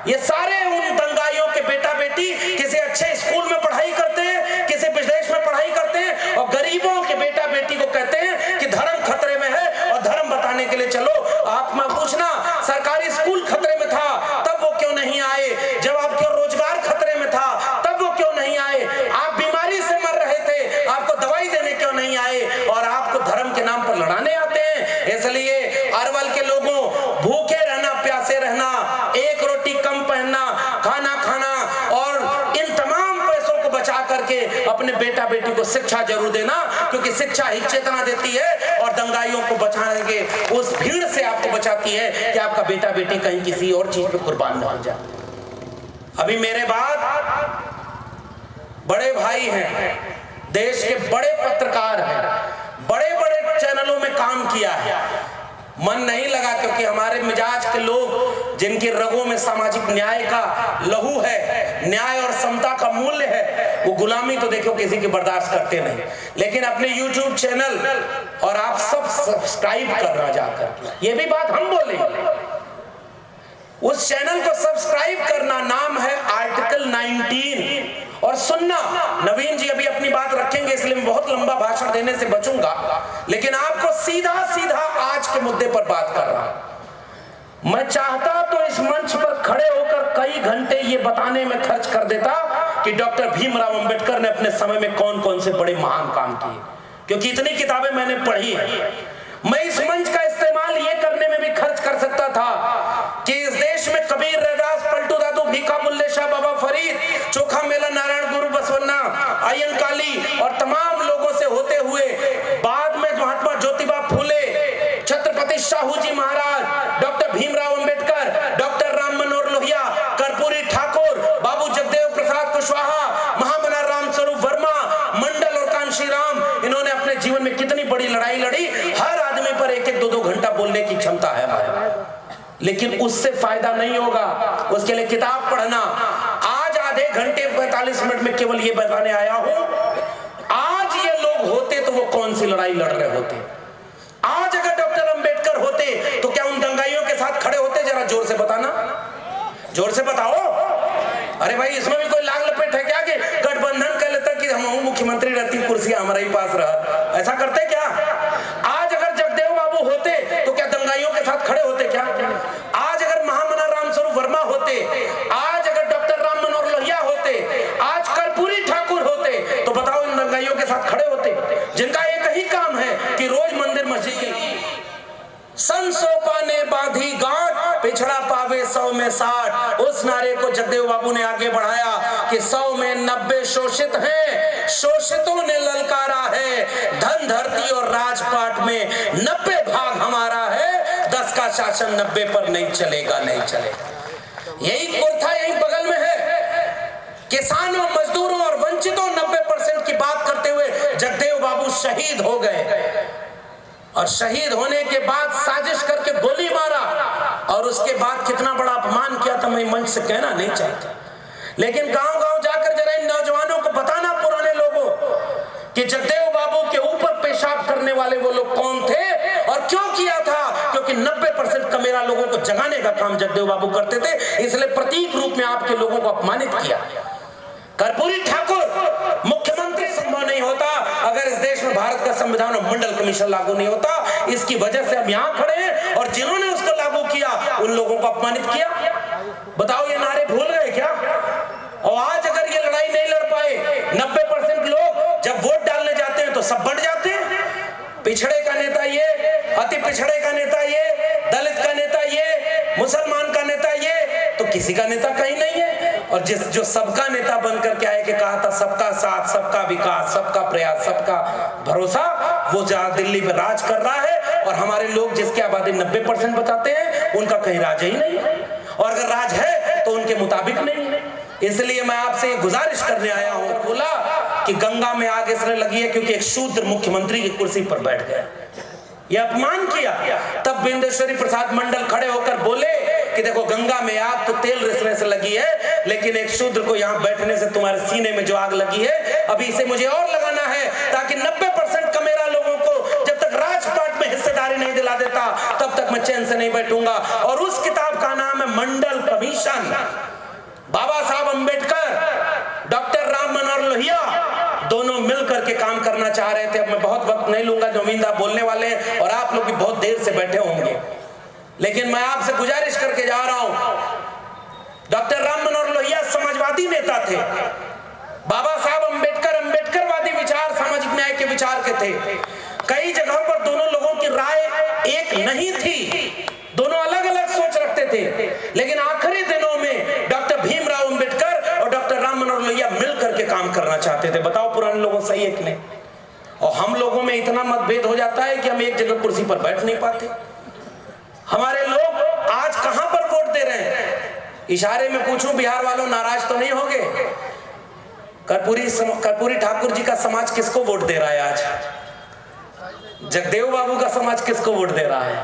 ये सारे उन दंगाइयों के बेटा बेटी किसी अच्छे स्कूल में पढ़ाई करते हैं, किसी विदेश में पढ़ाई करते हैं और गरीबों के बेटा बेटी को कहते हैं कि धर्म खतरे में है और धर्म बताने के लिए चलो। आप में पूछना, सरकारी स्कूल खतरे में था तब वो क्यों नहीं आए? जब आपका रोजगार खतरे में था तब वो क्यों नहीं आए? आप बीमारी से मर रहे थे, आपको दवाई देने क्यों नहीं आए? और आपको धर्म के नाम पर लड़ाने आते हैं। इसलिए अरवल के लोगों, भूखे रहना, प्यासे रहना, एक रोटी कम पहनना, खाना खाना और इन तमाम पैसों को बचा करके अपने बेटा बेटी को शिक्षा जरूर देना, क्योंकि शिक्षा ही चेतना देती है और दंगाइयों को बचाने के उस भीड़ से आपको बचाती है कि आपका बेटा बेटी कहीं किसी और चीज पे कुर्बान न हो जाए। अभी मेरे बाद बड़े भाई हैं, देश के बड़े पत्रकार हैं, बड़े बड़े चैनलों में काम किया है, मन नहीं लगा क्योंकि हमारे मिजाज के लोग जिनकी रगों में सामाजिक न्याय का लहू है, न्याय और समता का मूल्य है, वो गुलामी तो देखो किसी की बर्दाश्त करते नहीं। लेकिन अपने YouTube चैनल और आप सब सब्सक्राइब करना जाकर, ये भी बात हम बोलेंगे, उस चैनल को सब्सक्राइब करना, नाम है आर्टिकल 19, और सुनना। नवीन जी अभी अपनी बात रखेंगे इसलिए मैं बहुत लंबा भाषण देने से बचूंगा, लेकिन आपको सीधा सीधा आज के मुद्दे पर बात कर रहा हूं। मैं चाहता तो इस मंच पर खड़े होकर कई घंटे ये बताने में खर्च कर देता कि डॉक्टर भीमराव अंबेडकर ने अपने समय में कौन कौन से बड़े महान काम किए, क्योंकि इतनी किताबें मैंने पढ़ी है। मैं इस मंच का इस्तेमाल ये करने में भी खर्च कर सकता था कि इस देश में कबीर, रैदास, पलटू दादू, भीखा मुल्ले शाह, बाबा फरीद, चोखा मेला, नारायण गुरु, बसवन्ना, अयन काली और तमाम लोगों से होते हुए बाद में महात्मा ज्योतिबा फूले, छत्रपति शाहू जी महाराज, डॉक्टर भीमराव अंबेडकर, डॉक्टर राम मनोहर लोहिया, कर्पूरी ठाकुर, बाबू जगदेव प्रसाद कुशवाहा, महामना राम स्वरूप वर्मा, मंडल और कांशी राम, इन्होंने अपने जीवन में कितनी बड़ी लड़ाई लड़ी। हर आदमी पर एक एक दो घंटा बोलने की क्षमता है हमारे, लेकिन उससे फायदा नहीं होगा। उसके लिए किताब पढ़ना। आज आधे घंटे 45 मिनट में केवल ये बताने आया हूं, आज ये लोग होते तो वो कौन सी लड़ाई लड़ रहे होते। आज अगर डॉक्टर अंबेडकर होते तो क्या उन दंगाइयों के साथ खड़े होते? जरा जोर से बताना, जोर से बताओ। अरे भाई, इसमें भी कोई लाग लपेट है क्या कि गठबंधन कर लेता कि हम मुख्यमंत्री रहती, कुर्सी हमारे ही पास रहा? ऐसा करते क्या? आज अगर जगदेव बाबू होते तो क्या दंगाइयों के साथ खड़े होते क्या? आज अगर महामना राम स्वरूप वर्मा होते, आज अगर डॉक्टर राम मनोहर लोहिया होते, आज कर्पूरी ठाकुर होते, तो बताओ इन दंगाइयों के साथ खड़े होते, जिनका एक ही काम है कि रोज मंदिर मस्जिद संसोपा ने बांधी गांठ, पिछड़ा पावे 100 में 60। उस नारे को जगदेव बाबू ने आगे बढ़ाया कि 100 में 90 शोषित हैं, शोषितों ने ललकारा है, धन धरती और राजपाट में 90 भाग हमारा है, 10 का शासन 90 पर नहीं चलेगा, नहीं चलेगा। यही कुर्था यही बगल में है। किसानों, मजदूरों और वंचितों 90% की बात करते हुए जगदेव बाबू शहीद हो गए, और शहीद होने के बाद साजिश करके गोली मारा, और उसके बाद कितना बड़ा अपमान किया था मैं मंच से कहना नहीं चाहता। लेकिन गांव गांव जाकर जरा इन नौजवानों को बताना, पुराने लोगों, कि जगदेव बाबू के ऊपर पेशाब करने वाले वो लोग कौन थे और क्यों किया था। क्योंकि 90% कमेरा लोगों को जगाने का काम जगदेव बाबू करते थे, इसलिए प्रतीक रूप में आपके लोगों को अपमानित किया। कर्पूरी ठाकुर मुख्यमंत्री संभव नहीं होता अगर इस देश में भारत का संविधान और मंडल कमीशन लागू नहीं होता। इसकी वजह से हम यहाँ खड़े हैं और जिन्होंने उसको लागू किया उन लोगों को अपमानित किया। बताओ ये नारे भूल गए क्या? और आज अगर ये लड़ाई नहीं लड़ पाए, 90% लोग जब वोट डालने जाते हैं तो सब बढ़ जाते हैं। पिछड़े का नेता ये, अति पिछड़े का नेता ये, दलित का नेता ये, मुसलमान का नेता ये, तो किसी का नेता कहीं नहीं है। और जो सबका नेता बनकर के आए कि कहा था सबका साथ, सबका विकास, सबका प्रयास, सबका भरोसा, वो जहां दिल्ली में राज कर रहा है और हमारे लोग जिसकी आबादी 90% बताते हैं उनका कहीं राज ही नहीं है, और अगर राज है तो उनके मुताबिक नहीं है। इसलिए मैं आपसे गुजारिश करने आया हूं। बोला कि गंगा में आग इसलिए लगी है क्योंकि एक शूद्र मुख्यमंत्री की कुर्सी पर बैठ गया, ये अपमान किया। तब बिंदेश्वरी प्रसाद मंडल खड़े होकर बोले कि देखो गंगा में आग तो तेल रिसने से लगी है, लेकिन एक शूद्र को यहाँ बैठने से तुम्हारे सीने में जो आग लगी है अभी इसे मुझे और लगाना है, ताकि 90% कमेरा लोगों को जब तक राजपाट में हिस्सेदारी नहीं दिला देता तब तक मैं चैन से नहीं बैठूंगा। और उस किताब का नाम है मंडल कमीशन। बाबा साहब अंबेडकर, डॉक्टर राम मनोहर लोहिया दोनों मिलकर के काम करना चाह रहे थे। अब मैं बहुत वक्त नहीं लूंगा, नवीन आप बोलने वाले हैं और आप लोग भी बहुत देर से बैठे होंगे, लेकिन मैं आपसे गुजारिश करके जा रहा हूं। डॉक्टर राम मनोहर लोहिया समाजवादी नेता थे, बाबा साहब अंबेडकर अंबेडकरवादी विचार, सामाजिक न्याय के विचार के थे। कई जगहों पर दोनों लोगों की राय एक नहीं थी, दोनों अलग अलग सोच रखते थे, लेकिन आखिरी दिनों में डॉक्टर भीमराव अंबेडकर और डॉक्टर राम मनोहर लोहिया मिलकर के काम करना चाहते थे। बताओ पुराने लोगों सही है कि नहीं? और हम लोगों में इतना मतभेद हो जाता है कि हम एक जगह कुर्सी पर बैठ नहीं पाते। हमारे लोग आज कहां पर वोट दे रहे हैं? इशारे में पूछूं, बिहार वालों नाराज तो नहीं होंगे? कर्पूरी ठाकुर जी का समाज किसको वोट दे रहा है आज? जगदेव बाबू का समाज किसको वोट दे रहा है?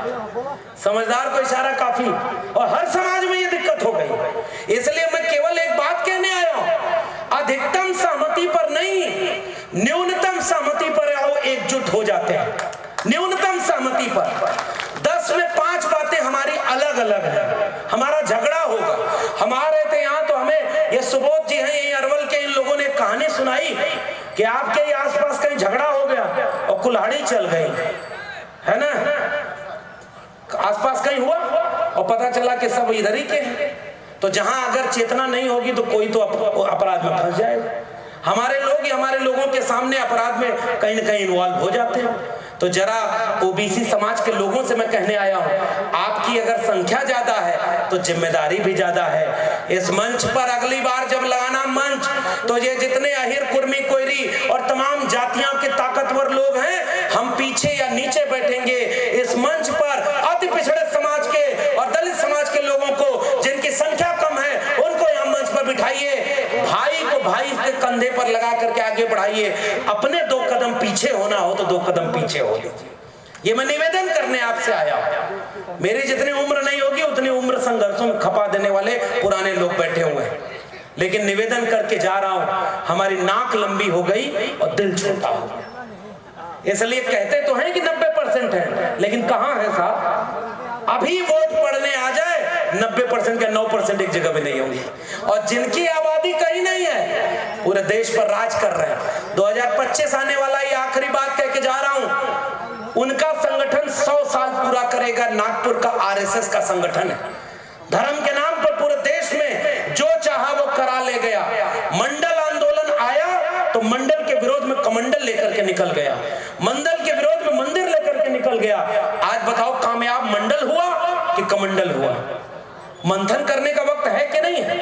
समझदार को इशारा काफी, और हर समाज में ये दिक्कत हो गई। इसलिए मैं केवल एक बात कहने आया हूं, अधिकतम सहमति पर नहीं, न्यूनतम सहमति पर आओ, एकजुट हो जाते हैं। न्यूनतम सहमति पर 10 में 5 बातें हमारी अलग अलग है, हमारा झगड़ा होगा। हमारे थे यहाँ तो हमें ये सुबोध जी हैं, ये अरवल के, इन लोगों ने कहानी सुनाई कि आपके ही आसपास कहीं झगड़ा हो गया और कुल्हाड़ी चल गई, है ना? आसपास कहीं हुआ और पता चला कि सब इधर ही के हैं। तो जहां अगर चेतना नहीं होगी तो कोई तो अपराध में फंस जाएगा। हमारे लोग ही हमारे लोगों के सामने अपराध में कहीं न कहीं इन्वॉल्व हो जाते हैं। तो जरा ओबीसी समाज के लोगों से मैं कहने आया हूं, आपकी अगर संख्या ज्यादा है तो जिम्मेदारी भी ज्यादा है। इस मंच पर अगली बार जब लगाना मंच, तो ये जितने अहिर, कुर्मी, कोयरी और तमाम जातियों के ताकतवर लोग हैं, हम पीछे या नीचे बैठेंगे। इस मंच पर अति पिछड़े समाज के और दलित समाज के लोगों को, जिनकी संख्या कम है, उनको यहाँ मंच पर बिठाइए। भाई को भाई के कंधे पर लगा करके आगे बढ़ाइए। अपने 2 कदम पीछे होना हो तो 2 कदम पीछे हो लीजिए। ये मैं निवेदन करने आपसे आया हूं। मेरी जितनी उम्र नहीं होगी उतनी उम्र संघर्षों में खपा देने वाले पुराने लोग बैठे हुए हैं, लेकिन निवेदन करके जा रहा हूं, हमारी नाक लंबी हो गई और दिल छोटा हो गया। इसलिए कहते तो हैं कि 90% है, लेकिन कहां है साहब? अभी वोट पड़ने आ जाए 90% या 9% एक जगह भी नहीं होंगी, और जिनकी आबादी कहीं नहीं है पूरे देश पर राज कर रहे हैं। 2025 आने वाला, ये आखिरी बात कह के जा रहा हूं, उनका संगठन 100 साल पूरा करेगा। नागपुर का आरएसएस का संगठन है। धर्म के नाम पर पूरे देश में जो चाहा वो करा ले गया। मंडल आंदोलन आया तो मंडल के विरोध में कमंडल लेकर के निकल गया, मंडल के विरोध में मंदिर लेकर के निकल गया। आज बताओ कामयाब मंडल हुआ कि कमंडल हुआ? मंथन करने का वक्त है कि नहीं है?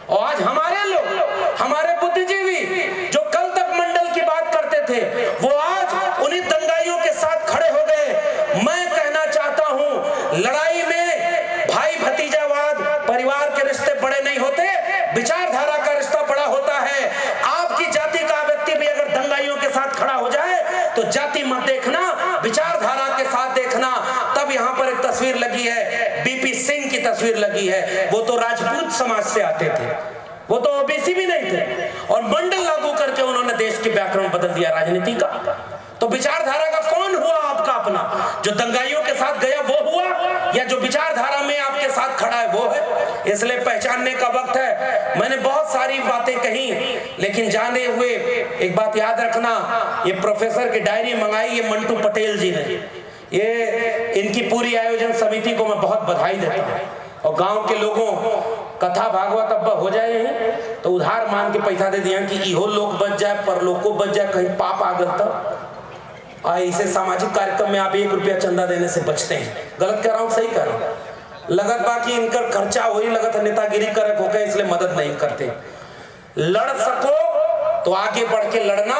और आज हमारे लोग, हमारे बुद्धिजीवी जो कल तक मंडल की बात करते थे, वो आज उन्हीं दंगाइयों के साथ खड़े हो गए। मैं कहना चाहता हूं, लड़ाई में भाई भतीजावाद, परिवार के रिश्ते बड़े नहीं होते, विचारधारा का रिश्ता बड़ा होता है। आपकी जाति का व्यक्ति भी अगर दंगाइयों के साथ खड़ा हो जाए तो जाति मत देखना, विचारधारा के साथ देखना। तब यहाँ पर एक तस्वीर लगी है, बीपी सिंह की तस्वीर लगी है। वो तो राजपूत समाज से आते थे, वो तो ओबीसी भी नहीं थे, और मंडल लागू करके उन्होंने देश के व्याकरण बदल दिया राजनीति का। तो विचारधारा का कौन हुआ आपका अपना? जो दंगाइयों के साथ गया वो हुआ, या जो विचारधारा में आपके साथ खड़ा है वो है? इसलिए पहचानने का वक्त है। मैंने बहुत सारी बातें कही, लेकिन जाने हुए एक बात याद रखना, ये प्रोफेसर की डायरी मंगाई है मंटू पटेल जी ने। ये इनकी पूरी आयोजन समिति को मैं बहुत बधाई देता हूँ। और गांव के लोगों कथा भागवत अब हो जाए यही तो उधार मान के पैसा दे दिया कि इहो लोग बच जाए, परलोक को बच जाए, कहीं पाप आ गल तो ऐसे सामाजिक कार्यक्रम में आप 1 रुपया चंदा देने से बचते हैं। गलत कह रहा हूँ, सही कह रहा हूँ? लगत बाकी इनका खर्चा हो ही लगत है, नेतागिरी करक होकर इसलिए मदद नहीं करते। लड़ सको तो आगे बढ़ के लड़ना।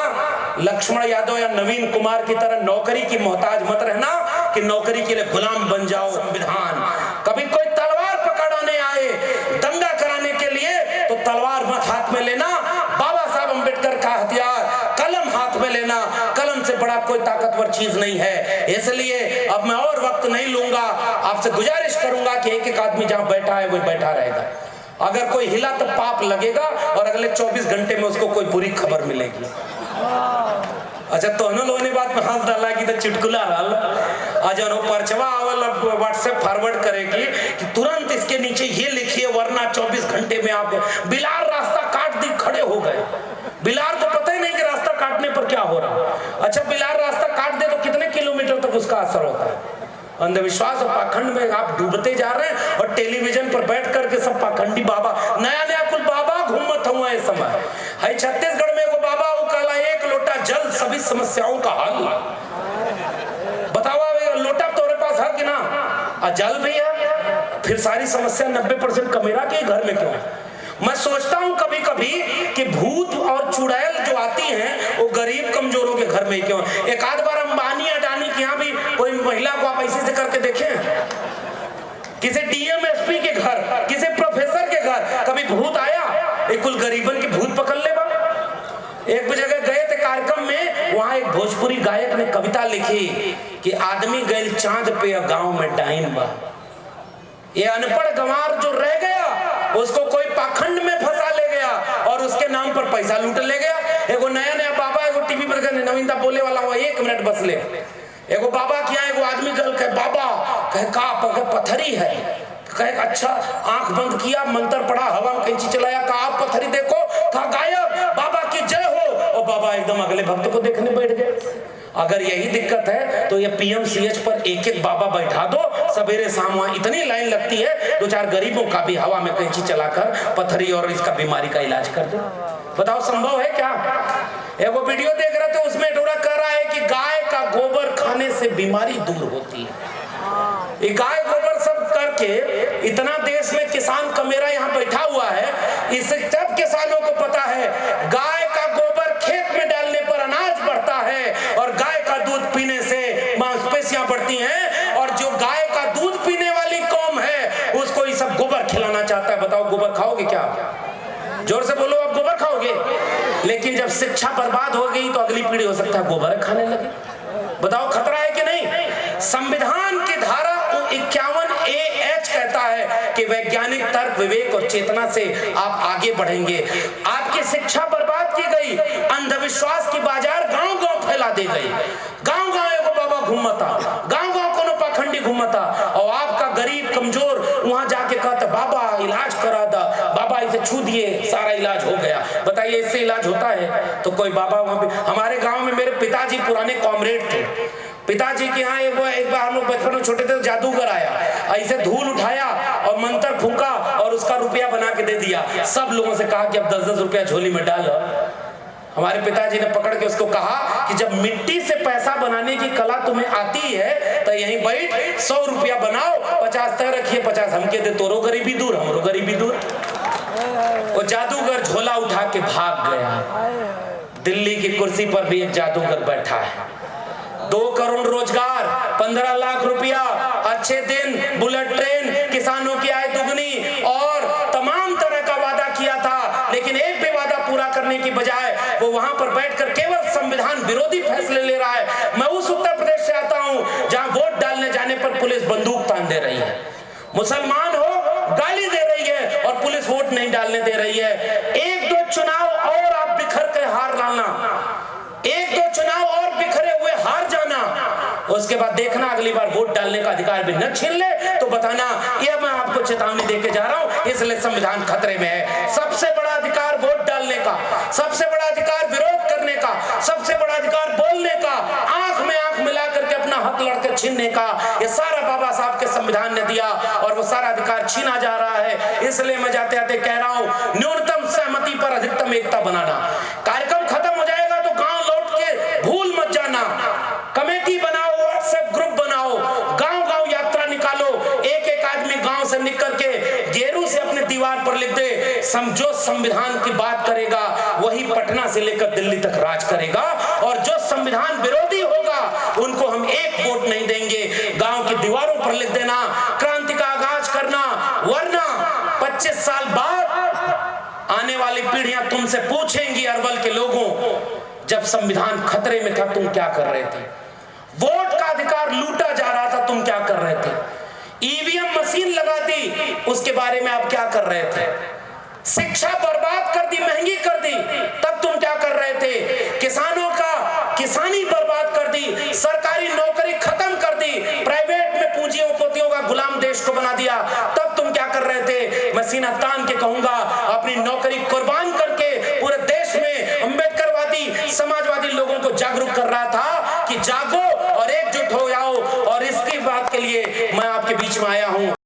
लक्ष्मण यादव या नवीन कुमार की तरह नौकरी की मोहताज मत रहना कि नौकरी के लिए गुलाम बन जाओ। संविधान कभी कोई तलवार पकड़ाने आए दंगा कराने के लिए तो तलवार मत हाथ में लेना। बाबा साहब अम्बेडकर का हथियार कलम हाथ में लेना। कलम से बड़ा कोई ताकतवर चीज नहीं है। इसलिए अब मैं और वक्त नहीं लूंगा, आपसे गुजारिश करूंगा कि एक एक आदमी जहां बैठा है वही बैठा रहेगा। अगर कोई हिला तो पाप लगेगा और अगले 24 घंटे में उसको कोई बुरी खबर मिलेगी। अच्छा तो लोगों ने बात में हंस डाला कि तो चुटकुला आज परचवा आवल व्हाट्सएप फॉरवर्ड करेगी कि तुरंत इसके नीचे ये लिखिए वरना 24 घंटे में आप बिलार रास्ता काट दी खड़े हो गए। बिलार को पता ही नहीं कि रास्ता काटने पर क्या हो रहा। अच्छा बिलार रास्ता काट दे तो कितने किलोमीटर तक उसका असर होता है। अंधविश्वास और पाखंड में आप डूबते जा रहे हैं और टेलीविजन पर बैठ करके सब पाखंडी बाबा नया नया कुल बाबा घूमत हुआ है समय है। छत्तीसगढ़ में वो बाबा वो काला 1 लोटा जल सभी समस्याओं का हल। बताओ लोटा तोरे पास है कि ना? जल भी है फिर सारी समस्या 90% कमेरा के घर में क्यों? मैं सोचता हूं कभी कभी कि भूत और चुड़ैल जो आती हैं वो गरीब कमजोरों के घर में क्यों? एक आध बार अंबानी अडानी के यहाँ भी कोई महिला को आप ऐसे से करके देखें, किसी डीएम एसपी के घर, किसी प्रोफेसर के घर कभी भूत आया? एक कुल गरीबन के भूत पकड़ ले। एक जगह गए थे कार्यक्रम में, वहां एक भोजपुरी गायक ने कविता लिखी कि आदमी गए चांद पे गांव में डाइन बा। ये अनपढ़ गंवार जो रह गया उसको कोई पाखंड में फंसा ले गया और उसके नाम पर पैसा लूट ले गया। एगो नया नया बाबा एगो टीवी पर नवीनता बोले वाला हुआ 1 मिनट बस ले। एगो बाबा क्या एगो आदमी गल कहे बाबा कहे का पत्थरी है, कहे अच्छा आंख बंद किया मंत्र पढ़ा हवा में कैंची चलाया कहा पत्थरी देखो कहा गायब बाबा की जय हो और बाबा एकदम अगले भक्त को देखने बैठ गए। अगर यही दिक्कत है तो ये पीएमसीएच पर एक एक बाबा बैठा दो, सवेरे शाम वहां इतनी लाइन लगती है 2-4 गरीबों का भी हवा में कैंची चलाकर पत्थरी और इसका बीमारी का इलाज कर दो। बताओ संभव है क्या? एगो वीडियो देख रहे थे उसमें डोरा कह रहा है कि गाय का गोबर खाने से बीमारी दूर होती है। ये गाय गोबर सब करके इतना देश में किसान कमेरा यहाँ बैठा हुआ है, इससे सब किसानों को पता है गाय का गोबर खेत में डालने पर अनाज बढ़ता है और गाय का दूध पीने से मांसपेशियां बढ़ती हैं। और जो गाय का दूध पीने वाली कौम है उसको ये सब गोबर खिलाना चाहता है। बताओ गोबर खाओगे क्या? जोर से बोलो आप गोबर खाओगे? लेकिन जब शिक्षा बर्बाद हो गई तो अगली पीढ़ी हो सकता है गोबर खाने लगे। बताओ खतरा है कि नहीं? संविधान की धारा 51A(H) कहता है कि वैज्ञानिक तर्क विवेक और चेतना से आप आगे बढ़ेंगे। आपकी शिक्षा बर्बाद की गई, अंधविश्वास की बाजार गांव गांव फैला दी गई। गांव गांव एगो बाबा घूमता, गांव गांव कोनो पाखंडी घूमता और आपका गरीब कमजोर वहां जाके कहता बाबा इलाज करा दा, बाबा इसे छू दिए सारा इलाज हो गया। बताइए इससे इलाज होता है? तो कोई बाबा वहां पे हमारे गांव में मेरे पिताजी पुराने कॉमरेड थे। पिताजी के यहाँ एक बार हम लोग बचपन में छोटे थे तो जादूगर आया, ऐसे धूल उठाया और मंत्र फूंका और उसका रुपया बना के दे दिया। सब लोगों से कहा कि अब 10-10 रुपया झोली में डालो। हमारे पिताजी ने पकड़ के उसको कहा कि जब मिट्टी से पैसा बनाने की कला तुम्हें आती है तो यहीं बैठ 100 रुपया बनाओ, 50 तय रखिए, 50 हमके दे, तोरो गरीबी दूर हमरो गरीबी दूर। वो जादूगर झोला उठा के भाग गया। दिल्ली की कुर्सी पर भी एक जादूगर बैठा है। 2 करोड़ रोजगार, 15 लाख रुपया, अच्छे दिन, बुलेट ट्रेन, किसानों की आय दुगनी और तमाम तरह का वादा किया था। लेकिन एक भी वादा पूरा करने की बजाय वो वहां पर बैठकर केवल संविधान विरोधी फैसले ले रहा है। मैं उस उत्तर प्रदेश से आता हूं जहां वोट डालने जाने पर पुलिस बंदूक तान दे रही है। मुसलमान हो गाली दे रही है और पुलिस वोट नहीं डालने दे रही है। 1-2 चुनाव और आप बिखर कर हार डालना, 1-2 चुनाव और बिखरे हुए हार जाना, उसके बाद देखना अगली बार वोट डालने का अधिकार भी न छीन ले तो बताना ये मैं आपको चेतावनी देके जा रहा हूं। इसलिए संविधान खतरे में है। सबसे बड़ा अधिकार वोट डालने का, सबसे बड़ा अधिकार विरोध करने का, सबसे बड़ा अधिकार बोलने का, आंख में आंख मिला करके अपना हक लड़कर छीनने का, ये सारा बाबा साहब के संविधान ने दिया और वो सारा अधिकार छीना जा रहा है। इसलिए मैं जाते जाते कह रहा हूं, न्यूनतम सहमति पर अधिकतम एकता बनाना। कार्यक्रम खत्म हो जाएगा तो गांव लौट के भूल मत जाना, कमेटी बनाओ, व्हाट्सएप ग्रुप बनाओ, गांव गांव यात्रा निकालो, एक एक आदमी गांव से निकल के गेरू से अपने दीवार पर लिख दे, जो संविधान की बात करेगा वही पटना से लेकर दिल्ली तक राज करेगा, और जो संविधान विरोधी होगा उनको हम एक वोट नहीं देंगे। गांव की दीवारों पर लिख देना, क्रांति का आगाज करना, वरना 25 साल बाद आने वाली पीढ़ियां तुमसे पूछेंगी, अरवल के लोगों, जब संविधान खतरे में था तुम क्या कर रहे थे? वोट का अधिकार लूटा जा रहा था, तुम क्या कर रहे थे? ईवीएम मशीन लगा दी, उसके बारे में आप क्या कर रहे थे? शिक्षा बर्बाद कर दी, महंगी कर दी, तब तुम क्या कर रहे थे? किसानों का किसानी बर्बाद कर दी, सरकारी नौकरी खत्म कर दी, प्राइवेट में पूंजीपतियों का गुलाम देश को बना दिया, तब तुम क्या कर रहे थे? मैं सीना तान के कहूंगा, अपनी नौकरी कुर्बान करके पूरे देश में अंबेडकरवादी समाजवादी लोगों को जागरूक कर रहा था कि जागो और एकजुट हो जाओ, और इसकी बात के लिए मैं आपके बीच में आया हूं।